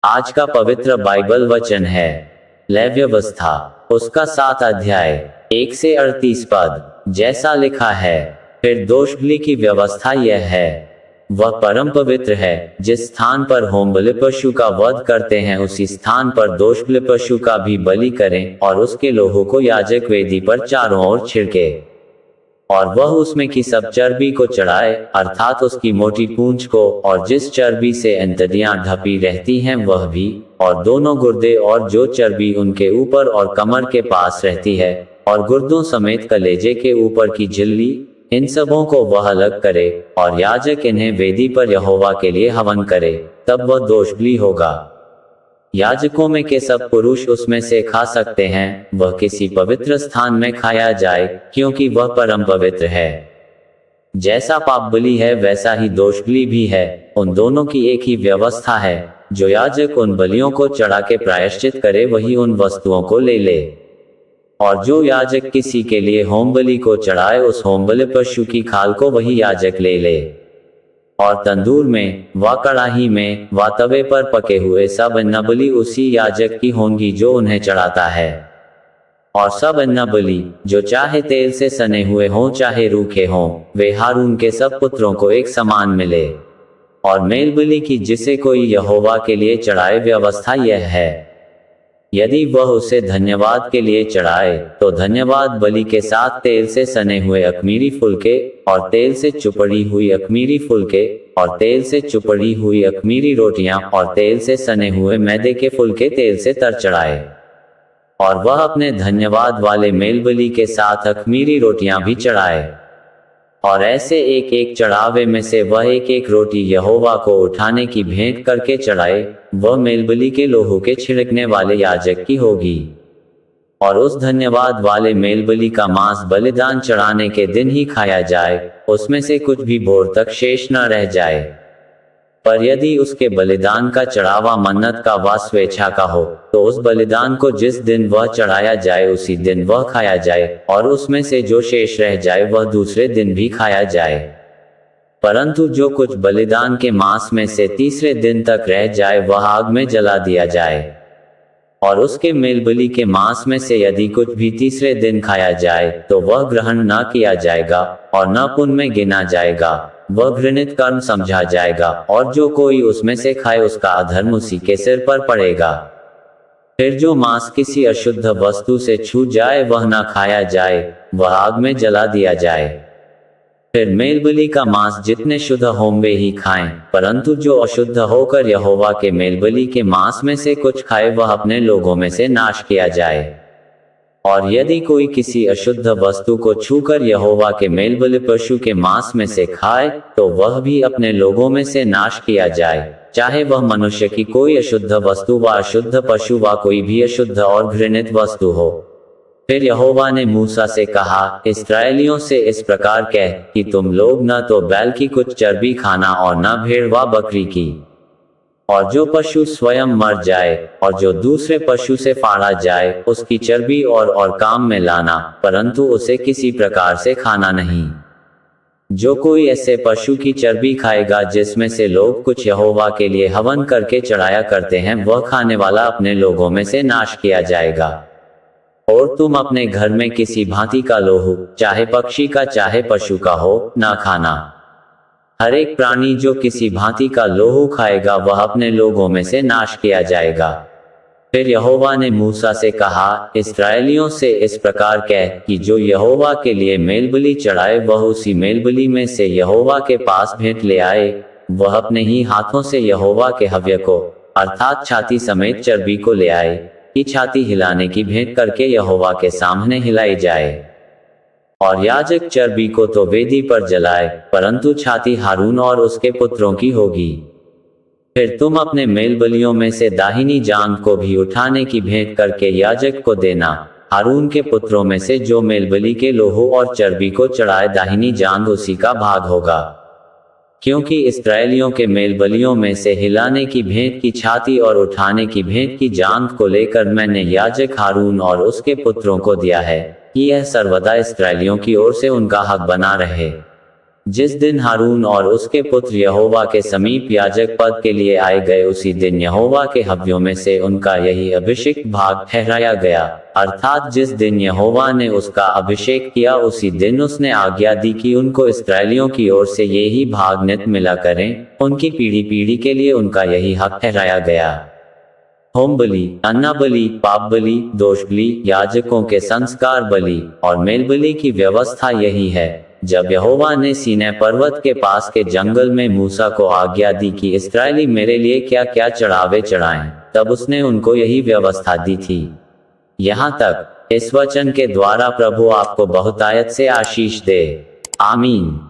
आज का पवित्र बाइबल वचन है लेव्यवस्था, उसका 7 अध्याय 1 से 38 पद। जैसा लिखा है, फिर दोषबलि की व्यवस्था यह है, वह परम पवित्र है। जिस स्थान पर होमबलि पशु का वध करते हैं उसी स्थान पर दोषबलि पशु का भी बलि करें और उसके लोहू को याजक वेदी पर चारों ओर छिड़के। और वह उसमें की सब चर्बी को चढ़ाए, अर्थात उसकी मोटी पूंछ को, और जिस चर्बी से अंतड़ियां ढपी रहती हैं वह भी, और दोनों गुर्दे और जो चर्बी उनके ऊपर और कमर के पास रहती है, और गुर्दों समेत कलेजे के ऊपर की झिल्ली, इन सबों को वह अलग करे, और याजक इन्हें वेदी पर यहोवा के लिए हवन करे, तब वह दोषबलि होगा। याजकों में के सब पुरुष उसमें से खा सकते हैं, वह किसी पवित्र स्थान में खाया जाए, क्योंकि वह परम पवित्र है। जैसा पाप बलि है वैसा ही दोषबलि भी है, उन दोनों की एक ही व्यवस्था है। जो याजक उन बलियों को चढ़ा के प्रायश्चित करे वही उन वस्तुओं को ले ले। और जो याजक किसी के लिए होम बलि को चढ़ाए उस होम बलि पशु की खाल को वही याजक ले ले। और तंदूर में व कड़ाही में व तवे पर पके हुए सब अन्न बलि उसी याजक की होंगी जो उन्हें चढ़ाता है। और सब अन्न बलि, जो चाहे तेल से सने हुए हों चाहे रूखे हों, वे हारून के सब पुत्रों को एक समान मिले। और मेल बलि की जिसे कोई यहोवा के लिए चढ़ाए व्यवस्था यह है, यदि वह उसे धन्यवाद के लिए चढ़ाए तो धन्यवाद बलि के साथ तेल से सने हुए अख़मीरी फुलके, और तेल से चुपड़ी हुई अख़मीरी फुलके, और तेल से चुपड़ी हुई अख़मीरी रोटियां, और तेल से सने हुए मैदे के फुलके तेल से तर चढ़ाए। और वह अपने धन्यवाद वाले मेल बलि के साथ अख़मीरी रोटियां भी चढ़ाए। और ऐसे एक एक चढ़ावे में से वह एक एक रोटी यहोवा को उठाने की भेंट करके चढ़ाए, वह मेलबलि के लोहू के छिड़कने वाले याजक की होगी। और उस धन्यवाद वाले मेलबलि का मांस बलिदान चढ़ाने के दिन ही खाया जाए, उसमें से कुछ भी भोर तक शेष न रह जाए। पर यदि उसके बलिदान का चढ़ावा मन्नत का व स्वेच्छा का हो, तो उस बलिदान को जिस दिन वह चढ़ाया जाए उसी दिन वह खाया जाए, और उसमें से जो शेष रह जाए वह दूसरे दिन भी खाया जाए। परंतु जो कुछ बलिदान के मांस में से तीसरे दिन तक रह जाए वह आग में जला दिया जाए। और उसके मेलबलि के मांस में से यदि कुछ भी तीसरे दिन खाया जाए तो वह ग्रहण न किया जाएगा और न पुण्य में गिना जाएगा, वह घृणित कर्म समझा जाएगा, और जो कोई उसमें से खाए उसका अधर्म उसी के सिर पर पड़ेगा। फिर जो मांस किसी अशुद्ध वस्तु से छू जाए वह न खाया जाए, वह आग में जला दिया जाए। फिर मेलबलि का मांस जितने शुद्ध हों वे ही खाएं, परंतु जो अशुद्ध होकर यहोवा के मेलबलि के मांस में से कुछ खाए वह अपने लोगों में से नाश किया जाए। और यदि कोई किसी अशुद्ध वस्तु को छूकर यहोवा के मेलबलि पशु के मांस में से खाए तो वह भी अपने लोगों में से नाश किया जाए, चाहे वह मनुष्य की कोई अशुद्ध वस्तु व अशुद्ध पशु व कोई भी अशुद्ध और घृणित वस्तु हो। फिर यहोवा ने मूसा से कहा, इस्राएलियों से इस प्रकार कह कि तुम लोग न तो बैल की कुछ चर्बी खाना और न भेड़ व बकरी की। और जो पशु स्वयं मर जाए और जो दूसरे पशु से फाड़ा जाए उसकी चर्बी और काम में लाना, परंतु उसे किसी प्रकार से खाना नहीं। जो कोई ऐसे पशु की चर्बी खाएगा जिसमें से लोग कुछ यहोवा के लिए हवन करके चढ़ाया करते हैं, वह खाने वाला अपने लोगों में से नाश किया जाएगा। और तुम अपने घर में किसी भांति का लोहू, चाहे पक्षी का चाहे पशु का हो, ना खाना। हर एक प्राणी जो किसी भांति का लोहू खाएगा वह अपने लोगों में से नाश किया जाएगा। फिर यहोवा ने मूसा से कहा, इस्राएलियों से इस प्रकार कह कि जो यहोवा के लिए मेलबलि चढ़ाए वह उसी मेलबलि में से यहोवा के पास भेंट ले आए। वह अपने ही हाथों से यहोवा के हव्य को, अर्थात छाती समेत चर्बी को ले आए, कि छाती हिलाने की भेंट करके यहोवा के सामने हिलाई जाए। और याजक चर्बी को तो वेदी पर जलाए, परंतु छाती हारून और उसके पुत्रों की होगी। फिर तुम अपने मेलबलियों में से दाहिनी जांघ को भी उठाने की भेंट करके याजक को देना। हारून के पुत्रों में से जो मेलबलि के लोहू और चर्बी को चढ़ाए दाहिनी जांघ उसी का भाग होगा। क्योंकि इस्राएलियों के मेलबलियों में से हिलाने की भेंट की छाती और उठाने की भेंट की जांघ को लेकर मैंने याजक हारून और उसके पुत्रों को दिया है कि यह सर्वदा इस्राएलियों की ओर से उनका हक बना रहे। जिस दिन हारून और उसके पुत्र यहोवा के समीप याजक पद के लिए आए गए, उसी दिन यहोवा के हव्यों में से उनका यही अभिषेक भाग ठहराया गया, अर्थात जिस दिन यहोवा ने उसका अभिषेक किया उसी दिन उसने आज्ञा दी कि उनको इस्राएलियों की ओर से यही भाग नित मिला करें। उनकी पीढ़ी पीढ़ी के लिए उनका यही हक ठहराया गया। होम बलि, अन्ना बलि, पाप बलि, दोष बलि, याजकों के संस्कार बलि और मेल बलि की व्यवस्था यही है। जब यहोवा ने सीनै पर्वत के पास के जंगल में मूसा को आज्ञा दी कि इस्राएली मेरे लिए क्या क्या चढ़ावे चढ़ाएं, तब उसने उनको यही व्यवस्था दी थी। यहाँ तक इस वचन के द्वारा प्रभु आपको बहुतायत से आशीष दे। आमीन।